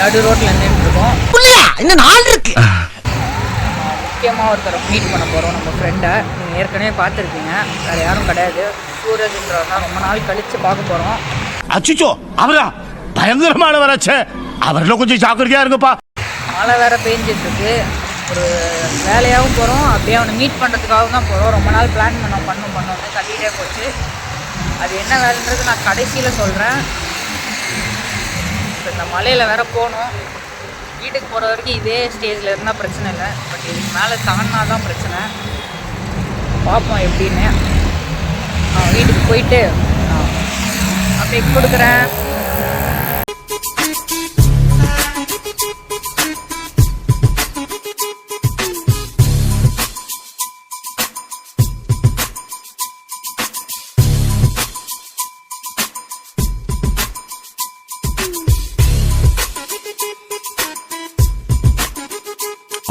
நடு ரோட்டில் நின்றுருக்கோம். இன்னும் நாள் இருக்கு. முக்கியமாக ஒருத்தரை மீட் பண்ண போகிறோம், நம்ம ஃப்ரெண்டை. நீங்கள் ஏற்கனவே பார்த்துருக்கீங்க, வேறு யாரும் கிடையாது. சூரஜ்ன்றவர் தான் ரொம்ப நாள் கழித்து பார்க்க போகிறோம். அச்சுச்சோ, அவரா பயங்கரமான வராச்சே, அவரில் கொஞ்சம் ஜாக்கிரதையாக இருங்கப்பா. மழை வேறு பெஞ்சிட்ருக்கு. ஒரு வேலையாகவும் போகிறோம், அப்படியே அவனை மீட் பண்ணுறதுக்காகவும் தான் போகிறோம். ரொம்ப நாள் பிளான் பண்ணோன்னு தள்ளிகிட்டே போச்சு. அது என்ன வேலைன்றது நான் கடைசியில் சொல்கிறேன். இப்போ இந்த மலையில் வேறு போகணும். வீட்டுக்கு போகிற வரைக்கும் இதே ஸ்டேஜில் இருந்தால் பிரச்சனை இல்லை, பட் இதுக்கு மேலே தாண்டினா தான் பிரச்சனை. பார்ப்போம் எப்படின்னு. நான் வீட்டுக்கு போயிட்டு அப்படியே கொடுக்குறேன்.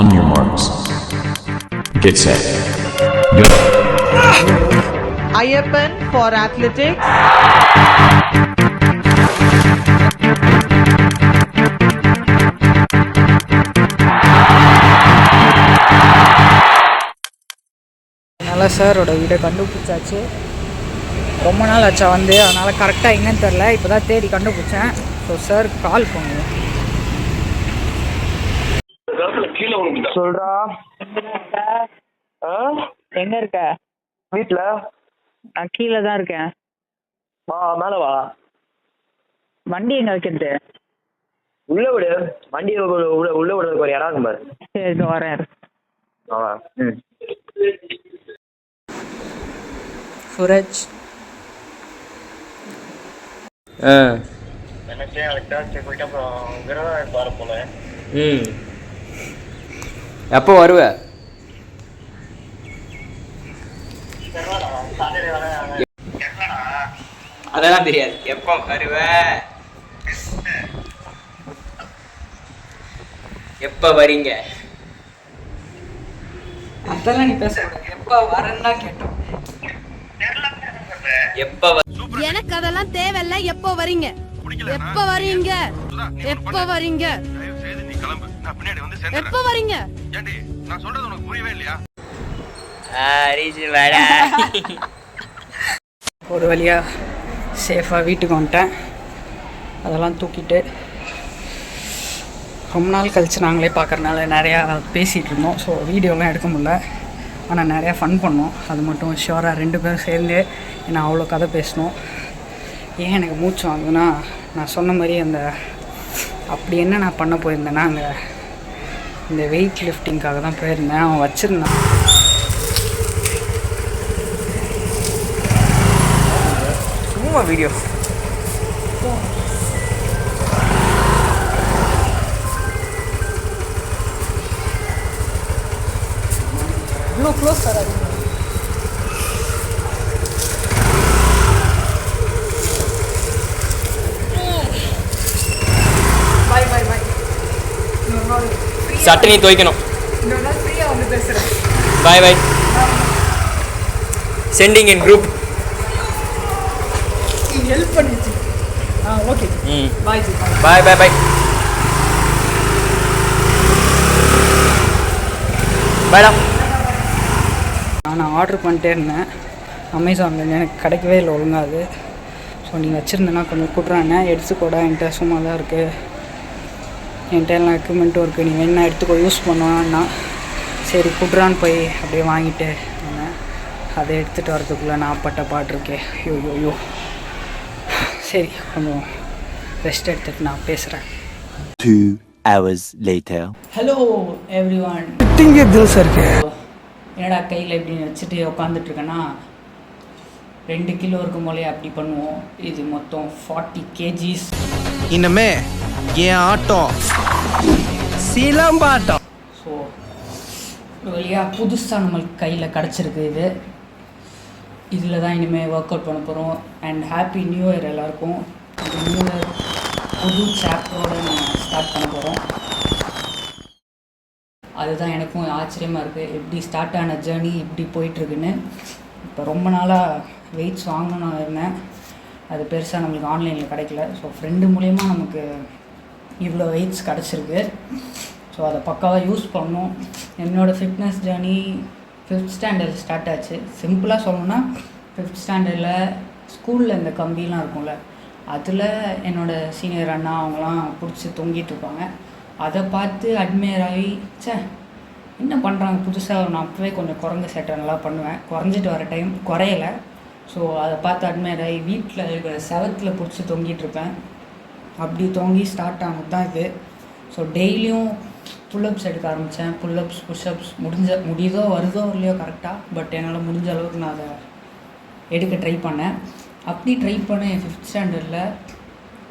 On your marks. Get set. Go. Ayappan for athletics. அதனால் சாரோட வீடை கண்டுபிடிச்சாச்சு. ரொம்ப நாள் ஆச்சா வந்து, அதனால் கரெக்டாக எங்கன்னு தெரில. இப்போ தான் தேடி கண்டுபிடிச்சேன். ஸோ சார் கால் பண்ணுவோம். சொல்றா. எங்க இருக்க? வீட்டுல. நான் கீழே தான் இருக்கேன். வா மேல வா. வண்டி எங்க வைக்கிறது? உள்ள விடு வண்டி. உள்ள விடுறதுக்கு ஒரு இடம் இருக்கும் பாரு. சரி, இது வரேன். சூரஜ் எப்போ வருவ? அதெல்லாம் தெரியாது. எப்போ வருவ? எப்போ வரீங்க? அதெல்லாம் நீ பேச. எப்போ வரேன்னா கேட்டோம். எப்போ எனக்கு அதெல்லாம் தேவையில்ல. எப்போ வரீங்க? எப்போ வரீங்க? எப்போ வரீங்க? எப்போ வரீங்க? நான் சொல்றது உனக்கு புரியவே இல்லையா? ஒரு வழியாக சேஃபாக வீட்டுக்கு வந்துட்டேன். அதெல்லாம் தூக்கிட்டு ரொம்ப நாள் கழித்து நாங்களே பார்க்குறனால நிறையா பேசிகிட்டு இருந்தோம். ஸோ வீடியோலாம் எடுக்க முடியல, ஆனால் நிறையா ஃபன் பண்ணோம். அது மட்டும் ஷியோராக 2 பேரும் சேர்ந்து நான் அவ்வளோ கதை பேசணும். ஏன் எனக்கு மூச்சு வாங்குதுன்னா, நான் சொன்ன மாதிரி அந்த அப்படி என்ன நான் பண்ண போயிருந்தேன்னா, அங்கே இந்த வெயிட் லிஃப்டிங்காக தான் போயிருந்தேன். அவன் வச்சுருந்தான். சும்மா வீடியோ இவ்வளோ க்ளோஸ் வராது. பாய் பாய் பாய். சட்டனி துவைக்கணும். ஃப்ரீயாக வந்து பேசுகிறேன். Bye bye. Sending in group. Help பண்ணிச்சு. Okay. Bye ji. Bye bye bye. பாய்டா. நான் ஆர்டர் பண்ணிட்டே இருந்தேன் அமேசானில், எனக்கு கிடைக்கவே இல்லை ஒழுங்காக அது. ஸோ நீங்கள் வச்சுருந்தேன்னா கொஞ்சம் கொடுறானே, எடுத்துக்கூட. என்கிட்ட சும்மா தான் இருக்குது, என்கிட்ட எல்லாம் எக்யூப்மெண்ட்டும் இருக்குது, நீ வேணா எடுத்துக்கோ, யூஸ் பண்ணுவான்னா. சரி கொடுறான்னு போய் அப்படியே வாங்கிட்டு வந்தேன். அதை எடுத்துகிட்டு வரதுக்குள்ளே நான் பட்ட பாட்டிருக்கேன். ஐயோ. சரி, கொஞ்சம் ரெஸ்ட் எடுத்துகிட்டு நான் பேசுகிறேன். 2 hours later. Hello every one. என்னடா கையில் இப்படி வச்சுட்டு உட்காந்துட்ருக்கேன்னா, 2 கிலோ இருக்கும் போலே அப்படி பண்ணுவோம். இது மொத்தம் 40 kgs. இனிமே என் ஆட்டம் சிலம்பாட்டம். ஸோ ஒரு வழியாக புதுசாக நம்மளுக்கு கையில் கிடச்சிருக்கு இது. இதில் தான் இனிமேல் ஒர்க் அவுட் பண்ண போகிறோம். அண்ட் ஹாப்பி நியூ இயர் எல்லாருக்கும். இந்த நியூ இயர் புது சாப்டரோடு நம்ம ஸ்டார்ட் பண்ண போகிறோம். அதுதான் எனக்கும் ஆச்சரியமாக இருக்குது, எப்படி ஸ்டார்ட் ஆன ஜேர்னி இப்படி போயிட்டுருக்குன்னு. இப்போ ரொம்ப நாளாக வெயிட்ஸ் வாங்கணும்னு இருந்தேன், அது பெருசாக நம்மளுக்கு ஆன்லைனில் கிடைக்கல. ஸோ ஃப்ரெண்டு மூலயமா நமக்கு இவ்வளோ வெயிட்ஸ் கிடச்சிருக்கு. ஸோ அதை பக்காவாக யூஸ் பண்ணணும். என்னோடய fitness journey 5th standard start ஆச்சு. சிம்பிளாக சொல்லணுன்னா 5th ஸ்டாண்டர்டில் ஸ்கூலில் இந்த கம்பிலாம் இருக்கும்ல, அதில் என்னோடய சீனியர் அண்ணா அவங்களாம் பிடிச்சி தொங்கிட்டு இருப்பாங்க. அதை பார்த்து அட்மையர் ஆகி என்ன பண்ணுறாங்க புதுசாக. நான் அப்போவே கொஞ்சம் குரங்கு சேட்டை நல்லா பண்ணுவேன், குறைஞ்சிட்டு வர டைம் குறையலை. ஸோ அதை பார்த்து அட்மையர் ஆகி வீட்டில் இருக்கிற செவத்தில் பிடிச்சி தொங்கிட்டுருப்பேன். அப்படி தொங்கி ஸ்டார்ட் ஆனது தான் இது. ஸோ டெய்லியும் புல்லப்ஸ் எடுக்க ஆரம்பித்தேன். புல்லப்ஸ் புஷ்அப்ஸ் முடியுதோ வருதோ இல்லையோ கரெக்டாக, பட் என்னால் முடிஞ்ச அளவுக்கு நான் அதை எடுக்க ட்ரை பண்ணேன். அப்படி ட்ரை பண்ண என் 5th ஸ்டாண்டர்டில்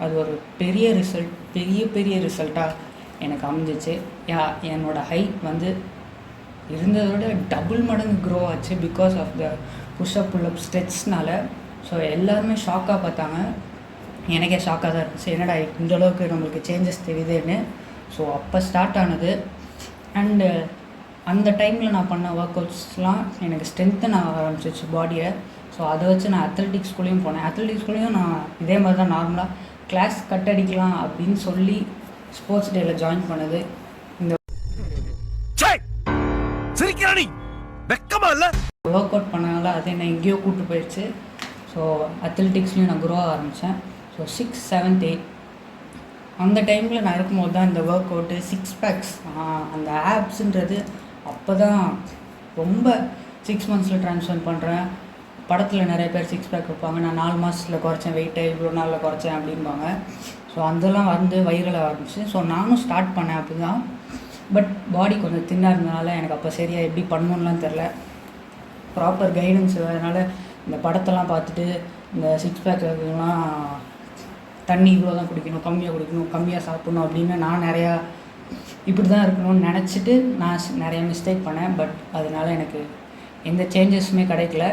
அது ஒரு பெரிய ரிசல்ட், பெரிய ரிசல்ட்டாக எனக்கு அமைஞ்சிச்சு. என்னோடய ஹைட் வந்து இருந்ததோட டபுள் மடங்கு க்ரோ ஆச்சு because of the pushup pullup ஸ்ட்ரெச்னால. ஸோ எல்லாருமே ஷாக்காக பார்த்தாங்க, எனக்கே ஷாக்காக தான் இருந்துச்சு, என்னடா இந்தளவுக்கு நம்மளுக்கு சேஞ்சஸ் தெரியுதுன்னு. ஸோ அப்போ ஸ்டார்ட் ஆனது. அண்டு அந்த டைமில் நான் பண்ண ஒர்க் அவுட்ஸ்லாம் எனக்கு ஸ்ட்ரென்த்தன் ஆக ஆரம்பிச்சிச்சு பாடியை. ஸோ அதை வச்சு நான் அத்லெட்டிக்ஸ் ஸ்கூல்லையும் போனேன். அத்லெட்டிக்ஸ் ஸ்கூல்லையும் நான் இதே மாதிரி தான் நார்மலாக கிளாஸ் கட் அடிக்கலாம் அப்படின்னு சொல்லி ஸ்போர்ட்ஸ் டேயில் ஜாயின் பண்ணது. இந்த ஒர்க் அவுட் பண்ணனால அது என்ன எங்கேயோ கூப்பிட்டு போயிடுச்சு. ஸோ அத்லெட்டிக்ஸ்லேயும் நான் க்ரோ ஆரம்பித்தேன். ஸோ 6th 7th 8th அந்த டைமில் நான் இருக்கும்போது தான் இந்த ஒர்க் அவுட்டு 6 packs அந்த ஆப்ஸுன்றது அப்போ தான் ரொம்ப 6 months ட்ரான்ஸ்ஃபர் பண்ணுறேன். படத்தில் நிறைய பேர் 6 pack வைப்பாங்க, நான் 4 மாதத்தில் குறைச்சேன் வெயிட்டை, இவ்வளோ நாளில் குறைச்சேன் அப்படின்பாங்க. ஸோ அதெல்லாம் வந்து வைரலாக ஆரம்பிச்சு. ஸோ நானும் ஸ்டார்ட் பண்ணேன் அப்படி தான். பட் பாடி கொஞ்சம் தின்னாக இருந்தனால எனக்கு அப்போ சரியாக எப்படி பண்ணணும்லாம் தெரில, ப்ராப்பர் கைடன்ஸ். அதனால் இந்த படத்தெல்லாம் பார்த்துட்டு இந்த 6 packலாம் தண்ணி இவ்வளோ தான் குடிக்கணும், கம்மியாக குடிக்கணும், கம்மியாக சாப்பிட்ணும் அப்படின்னு நான் நிறையா இப்படி தான் இருக்கணும்னு நினச்சிட்டு நான் நிறைய மிஸ்டேக் பண்ணேன். பட் அதனால் எனக்கு எந்த சேஞ்சஸுமே கிடைக்கல.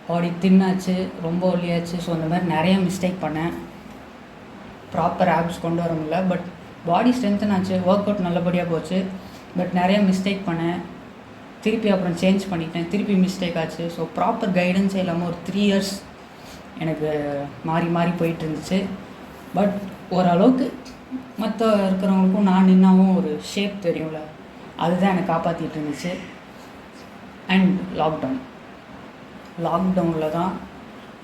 பாடி தின்னாச்சு, ரொம்ப ஒல்லியாச்சு. ஸோ அந்த மாதிரி நிறைய மிஸ்டேக் பண்ணேன், ப்ராப்பர் ஆப்ஸ் கொண்டு வர முடியல. பட் பாடி ஸ்ட்ரென்த்தன் ஆச்சு, ஒர்க் அவுட் நல்லபடியாக போச்சு. பட் நிறைய மிஸ்டேக் பண்ணேன், திருப்பி அப்புறம் சேஞ்ச் பண்ணிட்டேன், திருப்பி மிஸ்டேக் ஆச்சு. ஸோ ப்ராப்பர் கைடன்ஸே இல்லாமல் ஒரு 3 years எனக்கு மாறி போயிட்டு இருந்துச்சு. பட் ஓரளவுக்கு மற்ற இருக்கிறவங்களுக்கும் நான் நின்னாவும் ஒரு ஷேப் தெரியும்ல, அதுதான் எனக்கு காப்பாற்றிட்டு இருந்துச்சு. அண்ட் லாக்டவுனில் தான்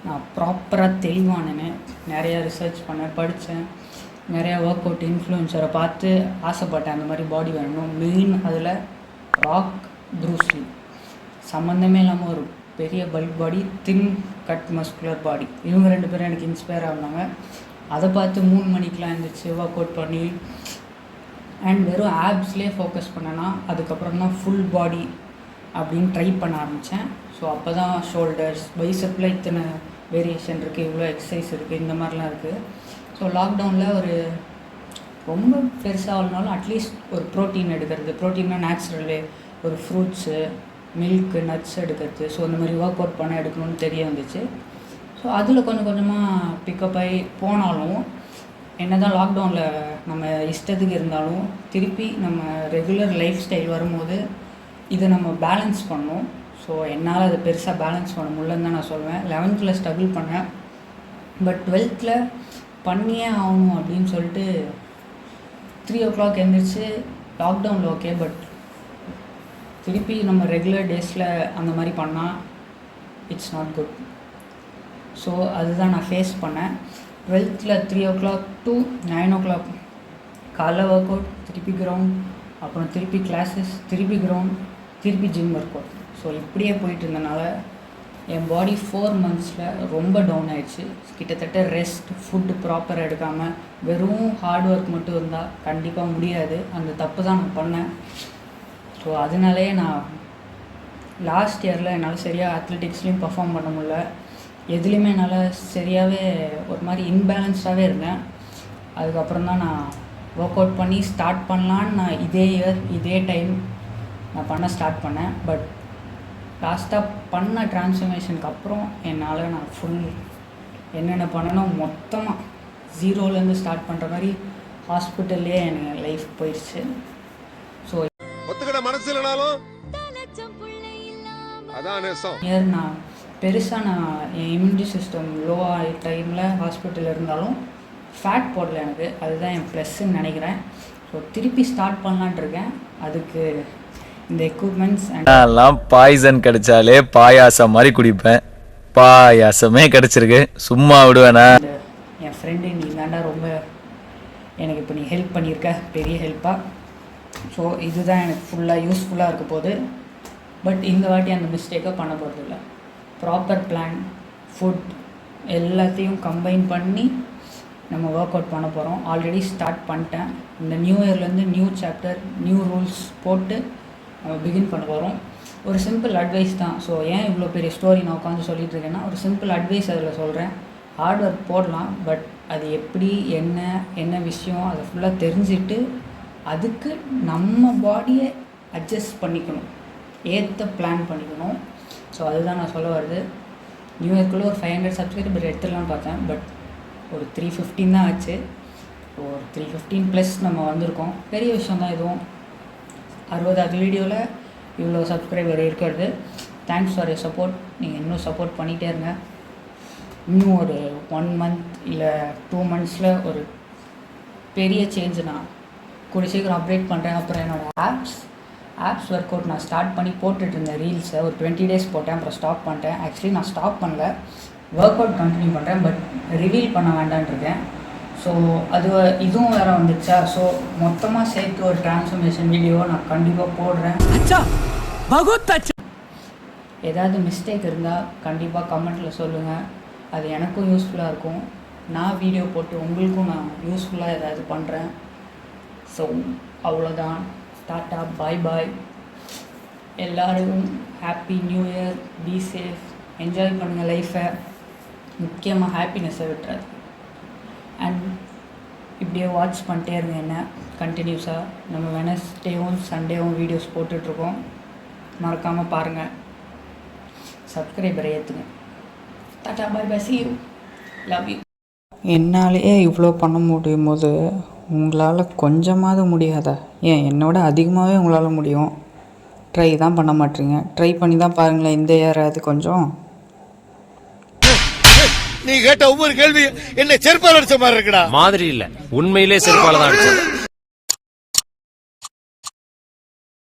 நான் ப்ராப்பராக தெளிவானேன்னு நிறையா ரிசர்ச் பண்ணேன், படித்தேன். நிறையா ஒர்க் அவுட் இன்ஃப்ளூயன்சரை பார்த்து ஆசைப்பட்டேன் அந்த மாதிரி பாடி வேணும். மெயின் அதில் ராக், ப்ரூஸ் லீ சம்மந்தமே இல்லாமல் ஒரு பெரிய பல்க் பாடி, தின் கட் மஸ்குலர் பாடி. இவங்க 2 பேரும் எனக்கு இன்ஸ்பயர் ஆனாங்க. அதை பார்த்து 3 மணிக்கெலாம் எழுந்திரிச்சு ஒர்க் அவுட் பண்ணி அண்ட் வெறும் ஆப்ஸ்லேயே ஃபோக்கஸ் பண்ணேன்னா அதுக்கப்புறம் தான் ஃபுல் பாடி அப்படின்னு ட்ரை பண்ண ஆரம்பித்தேன். ஸோ அப்போ தான் ஷோல்டர்ஸ், பைசப்பில் இத்தனை வேரியேஷன் இருக்குது, இவ்வளோ எக்ஸசைஸ் இருக்குது, இந்த மாதிரிலாம் இருக்குது. ஸோ லாக்டவுனில் ஒரு ரொம்ப பெருசாக ஆகலனாலும் அட்லீஸ்ட் ஒரு ப்ரோட்டீன் எடுக்கிறது, ப்ரோட்டீன்னா நேச்சுரல்லே ஒரு ஃப்ரூட்ஸு, மில்க்கு, நட்ஸ் எடுக்கிறது. ஸோ இந்த மாதிரி ஒர்க் அவுட் பண்ண எடுக்கணும்னு தெரிய வந்துச்சு. ஸோ அதில் கொஞ்சம் கொஞ்சமாக பிக்கப் ஆகி போனாலும் என்ன தான் லாக்டவுனில் நம்ம இஷ்டத்துக்கு இருந்தாலும் திருப்பி நம்ம ரெகுலர் லைஃப் ஸ்டைல் வரும்போது இதை நம்ம பேலன்ஸ் பண்ணோம். ஸோ என்னால் அதை பெருசாக பேலன்ஸ் பண்ண முடியலன்னு தான் நான் சொல்லுவேன். 11th ஸ்ட்ரகிள் பண்ணேன், பட் 12th பண்ணியே ஆகணும் அப்படின்னு சொல்லிட்டு 3 o'clock எழுந்திரிச்சு லாக்டவுனில் ஓகே. பட் திருப்பி நம்ம ரெகுலர் டேஸில் அந்த மாதிரி பண்ணால் இட்ஸ் நாட் குட். ஸோ அதுதான் நான் ஃபேஸ் பண்ணேன். 12th 3 o'clock to 9 o'clock காலைல ஒர்க் அவுட், திருப்பி கிரவுண்ட், அப்புறம் திருப்பி கிளாஸஸ், திருப்பி கிரவுண்ட், திருப்பி ஜிம் ஒர்க் அவுட். ஸோ இப்படியே போயிட்டு இருந்தனால என் பாடி 4 months ரொம்ப டவுன் ஆகிடுச்சு. கிட்டத்தட்ட ரெஸ்ட், ஃபுட்டு ப்ராப்பராக எடுக்காமல் வெறும் ஹார்ட் ஒர்க் மட்டும் இருந்தால் கண்டிப்பாக முடியாது. அந்த தப்பு தான் நான் பண்ணேன். ஸோ அதனாலே நான் லாஸ்ட் இயரில் என்னால் சரியாக அத்லெட்டிக்ஸ்லேயும் பர்ஃபார்ம் பண்ண முடியல, எதுலேயுமே என்னால் சரியாகவே ஒரு மாதிரி இன்பேலன்ஸ்டாகவே இருந்தேன். அதுக்கப்புறம் தான் நான் ஒர்க் அவுட் பண்ணி ஸ்டார்ட் பண்ணலான்னு நான் இதே டைம் நான் பண்ண ஸ்டார்ட் பண்ணேன். பட் லாஸ்ட்டாக பண்ண ட்ரான்ஸ்ஃபர்மேஷனுக்கு அப்புறம் என்னால் நான் ஃபுல் என்னென்ன பண்ணணும் மொத்தமாக 0லேருந்து ஸ்டார்ட் பண்ணுற மாதிரி ஹாஸ்பிட்டல்லே என் லைஃப் போயிடுச்சு. ஸோ ஒத்துக்கிட மனசு இல்லைனாலும் அதான் நான் பெருசாக நான் என் இம்யூனிட்டி சிஸ்டம் லோ ஆகிற டைமில் ஹாஸ்பிட்டலில் இருந்தாலும் ஃபேட் போடல எனக்கு, அதுதான் என் ப்ளஸ்ன்னு நினைக்கிறேன். ஸோ திருப்பி ஸ்டார்ட் பண்ணலான்ட்டு இருக்கேன். அதுக்கு இந்த எக்யூப்மெண்ட்ஸ் எல்லாம் பாய்சன் கிடைச்சாலே பாயாசம் மாதிரி குடிப்பேன். பாயாசமே கிடைச்சிருக்கு, சும்மா விடுவேனா? என் ஃப்ரெண்டு நீ தாண்டா ரொம்ப எனக்கு இப்போ நீ ஹெல்ப் பண்ணியிருக்க, பெரிய ஹெல்ப்பாக. ஸோ இதுதான் எனக்கு ஃபுல்லாக யூஸ்ஃபுல்லாக இருக்க போகுது. பட் இந்த வாட்டி அந்த மிஸ்டேக்கை பண்ண போகிறது இல்லை. ப்ராப்பர் பிளான், ஃபுட் எல்லாத்தையும் கம்பைன் பண்ணி நம்ம ஒர்க் அவுட் பண்ண போகிறோம். ஆல்ரெடி ஸ்டார்ட் பண்ணிட்டேன். இந்த நியூ இயர்லேருந்து நியூ சாப்டர், நியூ ரூல்ஸ் போட்டு நம்ம பிகின் பண்ண போகிறோம். ஒரு சிம்பிள் அட்வைஸ் தான். ஸோ ஏன் இவ்வளோ பெரிய ஸ்டோரி நான் உட்காந்து சொல்லிட்டு இருக்கேன்னா, ஒரு சிம்பிள் அட்வைஸ் அதில் சொல்கிறேன். ஹார்ட் ஒர்க் போடலாம், பட் அது எப்படி என்ன விஷயம் அதை ஃபுல்லாக தெரிஞ்சுட்டு அதுக்கு நம்ம பாடியை அட்ஜஸ்ட் பண்ணிக்கணும், ஏற்ற பிளான் பண்ணிக்கணும். ஸோ அதுதான் நான் சொல்ல வருது. நியூ இயர்க்குள்ளே ஒரு 500 சப்ஸ்கிரைபர் எடுத்துடலான்னு பார்த்தேன். பட் ஒரு 315 தான் ஆச்சு. ஒரு 315+ நம்ம வந்திருக்கோம். பெரிய விஷயம் தான் இதுவும். 60 வீடியோவில் இவ்வளோ சப்ஸ்கிரைபர் இருக்கிறது. Thanks for your support. நீங்கள் இன்னும் சப்போர்ட் பண்ணிகிட்டே இருங்க. இன்னும் ஒரு 1 மந்த் இல்லை 2 மந்த்ஸில் ஒரு பெரிய சேஞ்ச் நான் கூடிய சீக்கிரம் அப்டேட் பண்ணுறேன். அப்புறம் என்னோடய ஆப்ஸ் ஒர்க் அவுட் நான் ஸ்டார்ட் பண்ணி போட்டுட்டு இருந்தேன். ரீல்ஸை ஒரு 20 days போட்டேன், அப்புறம் ஸ்டாப் பண்ணிட்டேன். ஆக்சுவலி நான் ஸ்டாப் பண்ணல, ஒர்க் அவுட் கண்டினியூ பண்ணுறேன். பட் ரிவீல் பண்ண வேண்டான்னு இருக்கேன். ஸோ இதுவும் வேறு வந்துச்சா. ஸோ மொத்தமாக சேர்த்து ஒரு டிரான்ஸ்ஃபர்மேஷன் வீடியோ நான் கண்டிப்பாக போடுறேன். ஏதாவது மிஸ்டேக் இருந்தால் கண்டிப்பாக கமெண்ட்டில் சொல்லுங்கள். அது எனக்கும் யூஸ்ஃபுல்லாக இருக்கும். நான் வீடியோ போட்டு உங்களுக்கும் நான் யூஸ்ஃபுல்லாக ஏதாவது பண்ணுறேன். ஸோ அவ்வளோதான். டாட்டா, பாய் பாய். எல்லோரும் happy new year. Be safe, enjoy பண்ணுங்கள் லைஃப்பை. முக்கியமாக ஹாப்பினஸ்ஸை விட்டுறாது. அண்ட் இப்படியே வாட்ச் பண்ணிட்டே இருங்க என்ன கண்டினியூஸாக. நம்ம வெனஸ்டேவும் சண்டேவும் வீடியோஸ் போட்டுட்ருக்கோம். மறக்காமல் பாருங்கள். சப்ஸ்கிரைபரை ஏற்றுங்க. Tata, bye bye, see you, love you. என்னாலேயே இவ்வளோ பண்ண முடியும் போது உங்களால் கொஞ்சமாவது முடியாதா? ஏன் என்னோட அதிகமாகவே உங்களால் முடியும். ட்ரை தான் பண்ண மாட்டீங்க. ட்ரை பண்ணி தான் பாருங்களேன். இந்த ஏறாது கொஞ்சம். நீ கேட்ட ஒவ்வொரு கேள்வி என்ன செருப்பால் அடிச்ச மாதிரி இருக்குடா. மாதிரி இல்ல, உண்மையிலே செருப்பால தான் அடிச்சது.